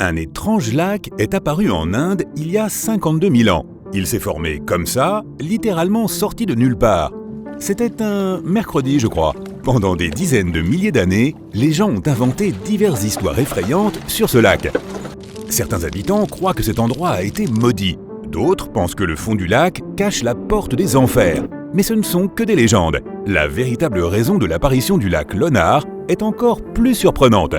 Un étrange lac est apparu en Inde il y a 52 000 ans. Il s'est formé comme ça, littéralement sorti de nulle part. C'était un mercredi, je crois. Pendant des dizaines de milliers d'années, les gens ont inventé diverses histoires effrayantes sur ce lac. Certains habitants croient que cet endroit a été maudit. D'autres pensent que le fond du lac cache la porte des enfers. Mais ce ne sont que des légendes. La véritable raison de l'apparition du lac Lonar est encore plus surprenante.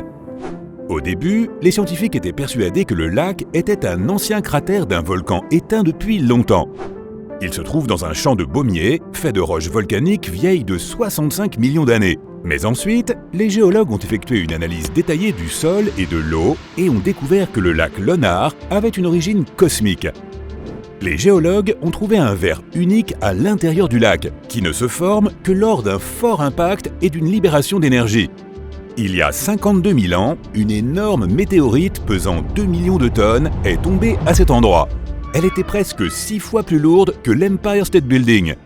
Au début, les scientifiques étaient persuadés que le lac était un ancien cratère d'un volcan éteint depuis longtemps. Il se trouve dans un champ de baumier, fait de roches volcaniques vieilles de 65 millions d'années. Mais ensuite, les géologues ont effectué une analyse détaillée du sol et de l'eau et ont découvert que le lac Lonar avait une origine cosmique. Les géologues ont trouvé un verre unique à l'intérieur du lac, qui ne se forme que lors d'un fort impact et d'une libération d'énergie. Il y a 52 000 ans, une énorme météorite pesant 2 millions de tonnes est tombée à cet endroit. Elle était presque 6 fois plus lourde que l'Empire State Building.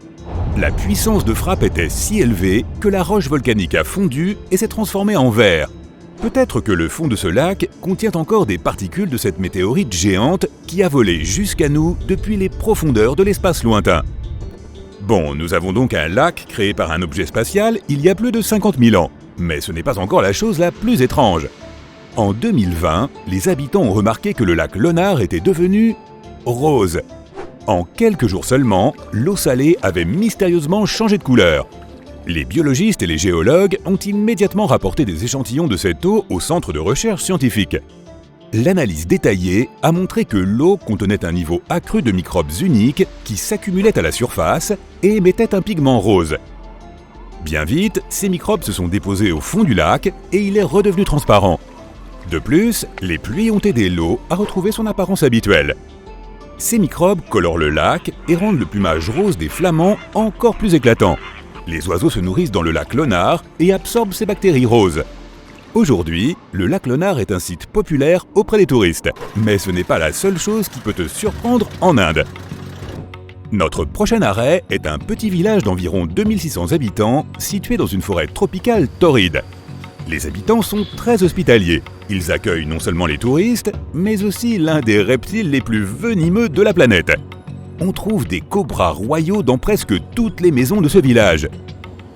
La puissance de frappe était si élevée que la roche volcanique a fondu et s'est transformée en verre. Peut-être que le fond de ce lac contient encore des particules de cette météorite géante qui a volé jusqu'à nous depuis les profondeurs de l'espace lointain. Bon, nous avons donc un lac créé par un objet spatial il y a plus de 50 000 ans. Mais ce n'est pas encore la chose la plus étrange. En 2020, les habitants ont remarqué que le lac Lonar était devenu rose. En quelques jours seulement, l'eau salée avait mystérieusement changé de couleur. Les biologistes et les géologues ont immédiatement rapporté des échantillons de cette eau au centre de recherche scientifique. L'analyse détaillée a montré que l'eau contenait un niveau accru de microbes uniques qui s'accumulaient à la surface et émettaient un pigment rose. Bien vite, ces microbes se sont déposés au fond du lac et il est redevenu transparent. De plus, les pluies ont aidé l'eau à retrouver son apparence habituelle. Ces microbes colorent le lac et rendent le plumage rose des flamants encore plus éclatant. Les oiseaux se nourrissent dans le lac Lonar et absorbent ces bactéries roses. Aujourd'hui, le lac Lonar est un site populaire auprès des touristes. Mais ce n'est pas la seule chose qui peut te surprendre en Inde. Notre prochain arrêt est un petit village d'environ 2600 habitants situé dans une forêt tropicale torride. Les habitants sont très hospitaliers. Ils accueillent non seulement les touristes, mais aussi l'un des reptiles les plus venimeux de la planète. On trouve des cobras royaux dans presque toutes les maisons de ce village.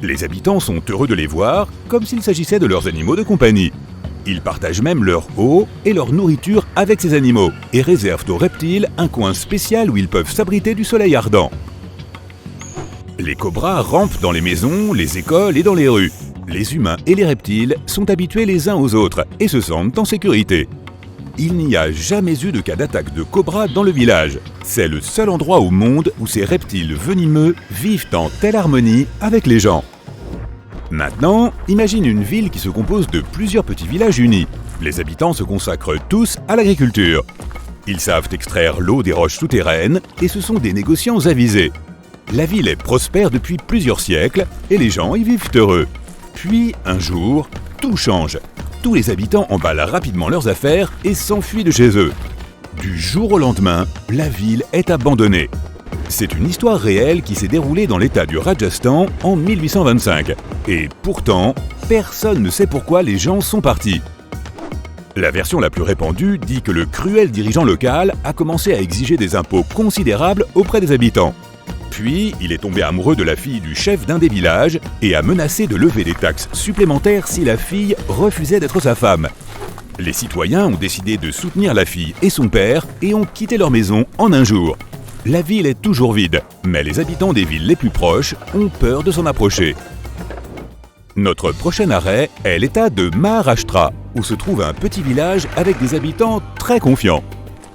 Les habitants sont heureux de les voir, comme s'il s'agissait de leurs animaux de compagnie. Ils partagent même leur eau et leur nourriture avec ces animaux et réservent aux reptiles un coin spécial où ils peuvent s'abriter du soleil ardent. Les cobras rampent dans les maisons, les écoles et dans les rues. Les humains et les reptiles sont habitués les uns aux autres et se sentent en sécurité. Il n'y a jamais eu de cas d'attaque de cobras dans le village. C'est le seul endroit au monde où ces reptiles venimeux vivent en telle harmonie avec les gens. Maintenant, imagine une ville qui se compose de plusieurs petits villages unis. Les habitants se consacrent tous à l'agriculture. Ils savent extraire l'eau des roches souterraines et ce sont des négociants avisés. La ville est prospère depuis plusieurs siècles et les gens y vivent heureux. Puis, un jour, tout change. Tous les habitants emballent rapidement leurs affaires et s'enfuient de chez eux. Du jour au lendemain, la ville est abandonnée. C'est une histoire réelle qui s'est déroulée dans l'état du Rajasthan en 1825. Et pourtant, personne ne sait pourquoi les gens sont partis. La version la plus répandue dit que le cruel dirigeant local a commencé à exiger des impôts considérables auprès des habitants. Puis, il est tombé amoureux de la fille du chef d'un des villages et a menacé de lever des taxes supplémentaires si la fille refusait d'être sa femme. Les citoyens ont décidé de soutenir la fille et son père et ont quitté leur maison en un jour. La ville est toujours vide, mais les habitants des villes les plus proches ont peur de s'en approcher. Notre prochain arrêt est l'état de Maharashtra, où se trouve un petit village avec des habitants très confiants.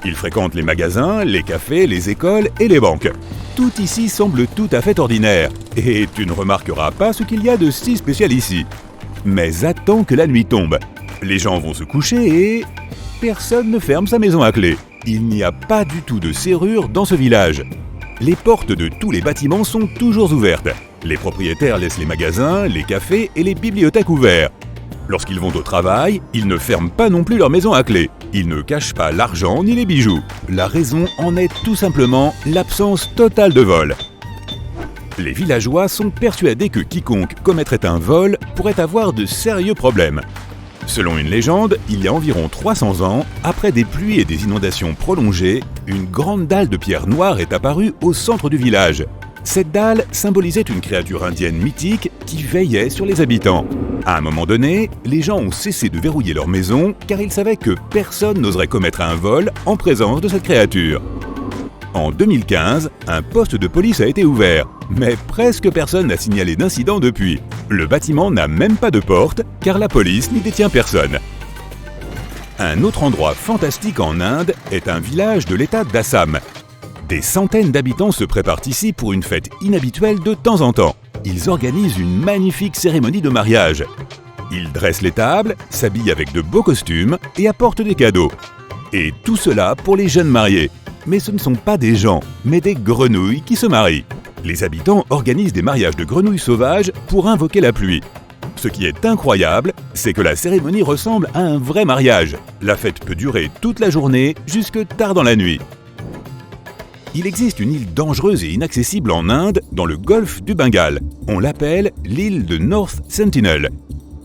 Ils fréquentent les magasins, les cafés, les écoles et les banques. Tout ici semble tout à fait ordinaire, et tu ne remarqueras pas ce qu'il y a de si spécial ici. Mais attends que la nuit tombe. Les gens vont se coucher et personne ne ferme sa maison à clé. Il n'y a pas du tout de serrure dans ce village. Les portes de tous les bâtiments sont toujours ouvertes. Les propriétaires laissent les magasins, les cafés et les bibliothèques ouverts. Lorsqu'ils vont au travail, ils ne ferment pas non plus leur maison à clé. Ils ne cachent pas l'argent ni les bijoux. La raison en est tout simplement l'absence totale de vol. Les villageois sont persuadés que quiconque commettrait un vol pourrait avoir de sérieux problèmes. Selon une légende, il y a environ 300 ans, après des pluies et des inondations prolongées, une grande dalle de pierre noire est apparue au centre du village. Cette dalle symbolisait une créature indienne mythique qui veillait sur les habitants. À un moment donné, les gens ont cessé de verrouiller leur maison car ils savaient que personne n'oserait commettre un vol en présence de cette créature. En 2015, un poste de police a été ouvert, mais presque personne n'a signalé d'incident depuis. Le bâtiment n'a même pas de porte car la police n'y détient personne. Un autre endroit fantastique en Inde est un village de l'état d'Assam. Des centaines d'habitants se préparent ici pour une fête inhabituelle de temps en temps. Ils organisent une magnifique cérémonie de mariage. Ils dressent les tables, s'habillent avec de beaux costumes et apportent des cadeaux. Et tout cela pour les jeunes mariés. Mais ce ne sont pas des gens, mais des grenouilles qui se marient. Les habitants organisent des mariages de grenouilles sauvages pour invoquer la pluie. Ce qui est incroyable, c'est que la cérémonie ressemble à un vrai mariage. La fête peut durer toute la journée jusque tard dans la nuit. Il existe une île dangereuse et inaccessible en Inde, dans le golfe du Bengale. On l'appelle l'île de North Sentinel.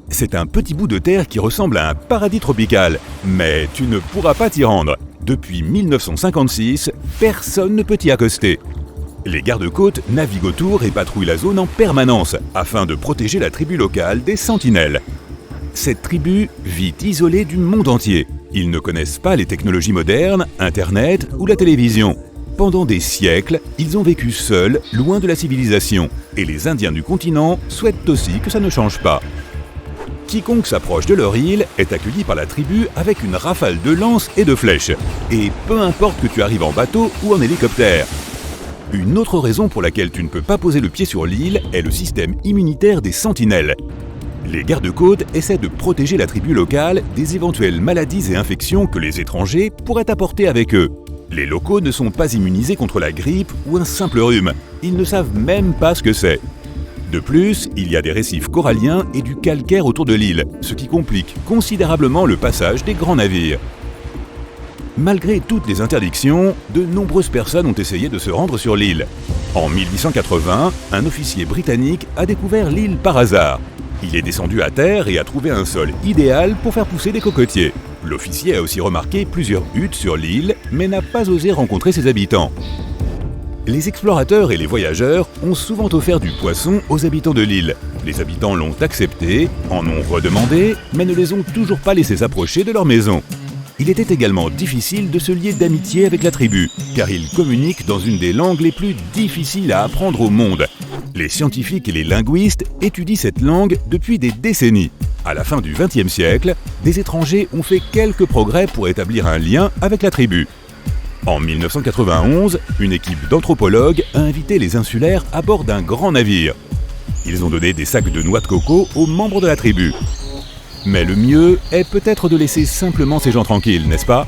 C'est un petit bout de terre qui ressemble à un paradis tropical, mais tu ne pourras pas t'y rendre. Depuis 1956, personne ne peut y accoster. Les gardes-côtes naviguent autour et patrouillent la zone en permanence, afin de protéger la tribu locale des sentinelles. Cette tribu vit isolée du monde entier. Ils ne connaissent pas les technologies modernes, Internet ou la télévision. Pendant des siècles, ils ont vécu seuls, loin de la civilisation, et les Indiens du continent souhaitent aussi que ça ne change pas. Quiconque s'approche de leur île est accueilli par la tribu avec une rafale de lances et de flèches, et peu importe que tu arrives en bateau ou en hélicoptère. Une autre raison pour laquelle tu ne peux pas poser le pied sur l'île est le système immunitaire des sentinelles. Les gardes-côtes essaient de protéger la tribu locale des éventuelles maladies et infections que les étrangers pourraient apporter avec eux. Les locaux ne sont pas immunisés contre la grippe ou un simple rhume. Ils ne savent même pas ce que c'est. De plus, il y a des récifs coralliens et du calcaire autour de l'île, ce qui complique considérablement le passage des grands navires. Malgré toutes les interdictions, de nombreuses personnes ont essayé de se rendre sur l'île. En 1880, un officier britannique a découvert l'île par hasard. Il est descendu à terre et a trouvé un sol idéal pour faire pousser des cocotiers. L'officier a aussi remarqué plusieurs huttes sur l'île, mais n'a pas osé rencontrer ses habitants. Les explorateurs et les voyageurs ont souvent offert du poisson aux habitants de l'île. Les habitants l'ont accepté, en ont redemandé, mais ne les ont toujours pas laissés s'approcher de leur maison. Il était également difficile de se lier d'amitié avec la tribu, car ils communiquent dans une des langues les plus difficiles à apprendre au monde. Les scientifiques et les linguistes étudient cette langue depuis des décennies. À la fin du XXe siècle, des étrangers ont fait quelques progrès pour établir un lien avec la tribu. En 1991, une équipe d'anthropologues a invité les insulaires à bord d'un grand navire. Ils ont donné des sacs de noix de coco aux membres de la tribu. Mais le mieux est peut-être de laisser simplement ces gens tranquilles, n'est-ce pas ?